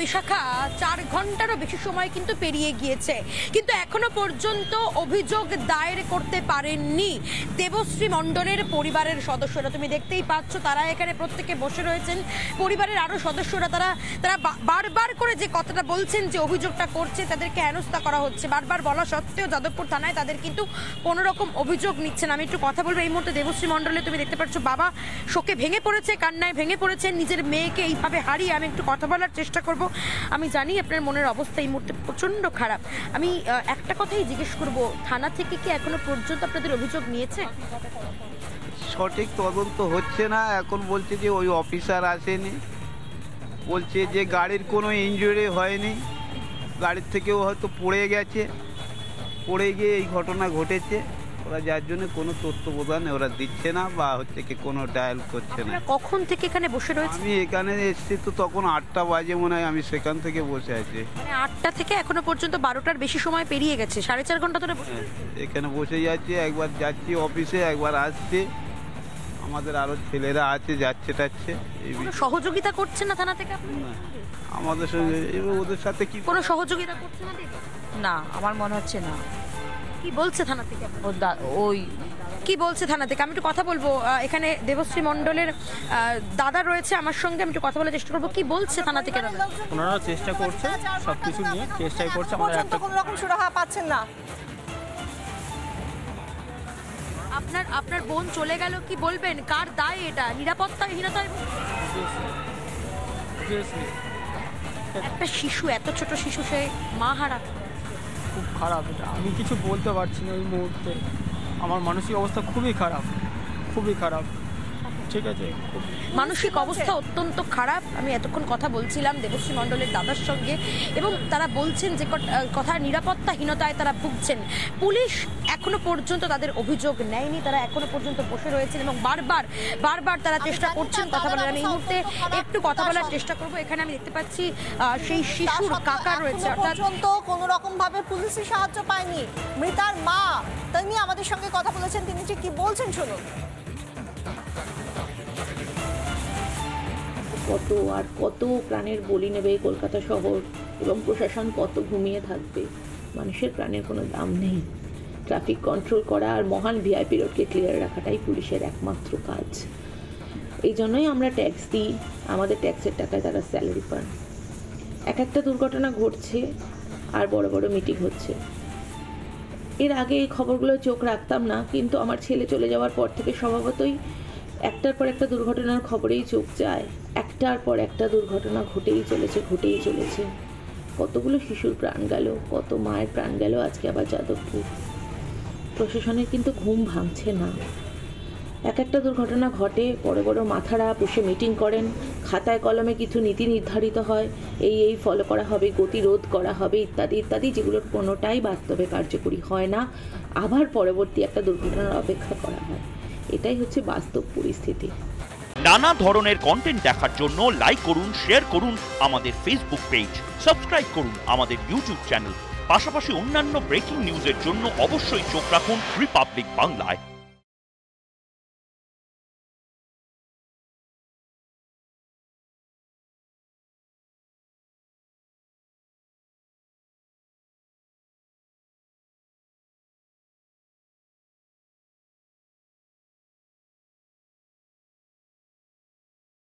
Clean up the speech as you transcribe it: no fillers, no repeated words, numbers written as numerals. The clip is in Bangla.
বিশাখা 4 ঘন্টারও বেশি সময় কিন্তু পেরিয়ে গিয়েছে, কিন্তু এখনো পর্যন্ত অভিযোগ দায়ের করতে পারেননি দেবশ্রী মণ্ডলের পরিবারের সদস্যরা। তুমি দেখতেই পাচ্ছ তারা এখানে প্রত্যেকে বসে রয়েছেন। পরিবারের আরো সদস্যরা তারা বারবার করে যে কথাটা বলছেন যে অভিযোগটা করছে তাদেরকে হেনস্থা করা হচ্ছে, বারবার বলা সত্ত্বেও যাদবপুর থানায় তাদের কিন্তু কোনো রকম অভিযোগ নিচ্ছেন। আমি একটু কথা বলবো এই মুহূর্তে দেবশ্রী মণ্ডলে। তুমি দেখতে পাচ্ছ বাবা শোকে ভেঙে পড়েছে, কান্নায় ভেঙে পড়েছে, নিজের মেয়েকে এইভাবে হারিয়ে। আমি একটু কথা বলার চেষ্টা করব। আমি জানি আপনার মনের অবস্থা এই মুহূর্তে প্রচন্ড খারাপ। আমি একটা কথাই জিজ্ঞেস করব, থানা থেকে কি এখনো পর্যন্ত আপনাদের অভিযোগ নিয়েছে? সঠিক তদন্ত হচ্ছে না। এখন বলছে যে ওই অফিসার আসেনি, বলছে যে গাড়ির কোনো ইনজুরি হয়নি, গাড়ির থেকেও হয়তো পড়ে গেছে, পড়ে গিয়ে এই ঘটনা ঘটেছে। ওরা যার জন্য কোনো তথ্য প্রদান ওরা দিচ্ছে না বা হচ্ছে কি কোনো ডায়াল করছে না। কখন থেকে এখানে বসে রয়েছে? আমি এখানে এসেছি তো তখন 8টা বাজে মনে হয়, আমি সেখান থেকে বসে আছি। মানে 8টা থেকে এখনো পর্যন্ত 12টার বেশি সময় পেরিয়ে গেছে, 4.5 ঘন্টা ধরে এখানে বসে যাচ্ছি। একবার যাচ্ছি অফিসে, একবার আসছি। আমাদের আরো ছেলেরা আছে, যাচ্ছে টাচ্ছে। সহযোগিতা করছে না থানা থেকে? আমাদের সঙ্গে ওদের সাথে কি কোনো সহযোগিতা করছে না? না, আমার মনে হচ্ছে না। কি বলছে থানা থেকে? ওই কি বলছে থানা থেকে? আমি একটু কথা বলবো। এখানে দেবশ্রী মণ্ডলের দাদা রয়েছে আমার সঙ্গে, আমি একটু কথা বলার চেষ্টা করবো। কি বলছে থানা থেকে? ওনারা চেষ্টা করছে, সবকিছু নিয়ে চেষ্টাই করছে। আমরা একটা কোনো রকম সুরাহা পাচ্ছেন না। আপনার বোন চলে গেল, কি বলবেন? কার দায় এটা? নিরাপত্তাহীনতায়? একটা শিশু, এত ছোট শিশু, সে মা হারা। খুব খারাপ এটা, আমি কিছু বলতে পারছি না এই মুহূর্তে। আমার মানসিক অবস্থা খুবই খারাপ, খুবই খারাপ। ঠিক আছে, মানসিক অবস্থা অত্যন্ত খারাপ। আমি এতক্ষণ কথা বলছিলাম দেবশ্রী মণ্ডলের দাদার সঙ্গে এবং তারা বলছেন যে কথা নিরাপত্তাহীনতায় তারা ভুগছেন। পুলিশ এখনো পর্যন্ত তাদের অভিযোগ নেয়নি, তারা এখনো পর্যন্ত বসে রয়েছেন এবং বারবার তারা চেষ্টা করছেন কথা বলার। আমি এই মুহূর্তে একটু কথা বলার চেষ্টা করব। এখানে আমি দেখতে পাচ্ছি সেই শিশুর কাকা রয়েছে। অর্থাৎ কোনো রকম ভাবে পুলিশের সাহায্য পায়নি মৃতার মা। তিনি আমাদের সঙ্গে কথা বলেছেন, তিনি যে কি বলছেন শুনুন। কত আর কত প্রাণের বলি নেবে কলকাতা শহর, এবং প্রশাসন কত ঘুমিয়ে থাকবে। মানুষের প্রাণের কোনো দাম নেই। ট্রাফিক কন্ট্রোল করা আর মহান ভিআইপি রোডকে ক্লিয়ার রাখাটাই পুলিশের একমাত্র কাজ। এই জন্যই আমরা ট্যাক্স দিই, আমাদের ট্যাক্সের টাকায় তারা স্যালারি পান। একটা দুর্ঘটনা ঘটছে আর বড় বড় মিটিং হচ্ছে। এর আগে এই খবরগুলো চোখ রাখতাম না, কিন্তু আমার ছেলে চলে যাওয়ার পর থেকে স্বভাবতই একটার পর একটা দুর্ঘটনার খবরেই চোখ যায়। একটার পর একটা দুর্ঘটনা ঘটেই চলেছে। কতগুলো শিশুর প্রাণ গেল, কত মায়ের প্রাণ গেল আজকে আবার যাদবপুর। প্রশাসনের কিন্তু ঘুম ভাঙছে না। একটা দুর্ঘটনা ঘটে, বড় বড় মাথারা বসে মিটিং করেন, খাতায় কলমে কিছু নীতি নির্ধারিত হয়, এই ফলো করা হবে, গতিরোধ করা হবে, ইত্যাদি ইত্যাদি, যেগুলোর কোনোটাই বাস্তবে কার্যকরী হয় না। আবার পরবর্তী একটা দুর্ঘটনার অপেক্ষা করা হয়। এটাই হচ্ছে বাস্তব পরিস্থিতি। নানা ধরনের কন্টেন্ট দেখার জন্য লাইক করুন, শেয়ার করুন আমাদের ফেসবুক পেজ, সাবস্ক্রাইব করুন আমাদের ইউটিউব চ্যানেল। পাশাপাশি অন্যান্য ব্রেকিং নিউজের জন্য অবশ্যই চোখ রাখুন রিপাবলিক বাংলায়।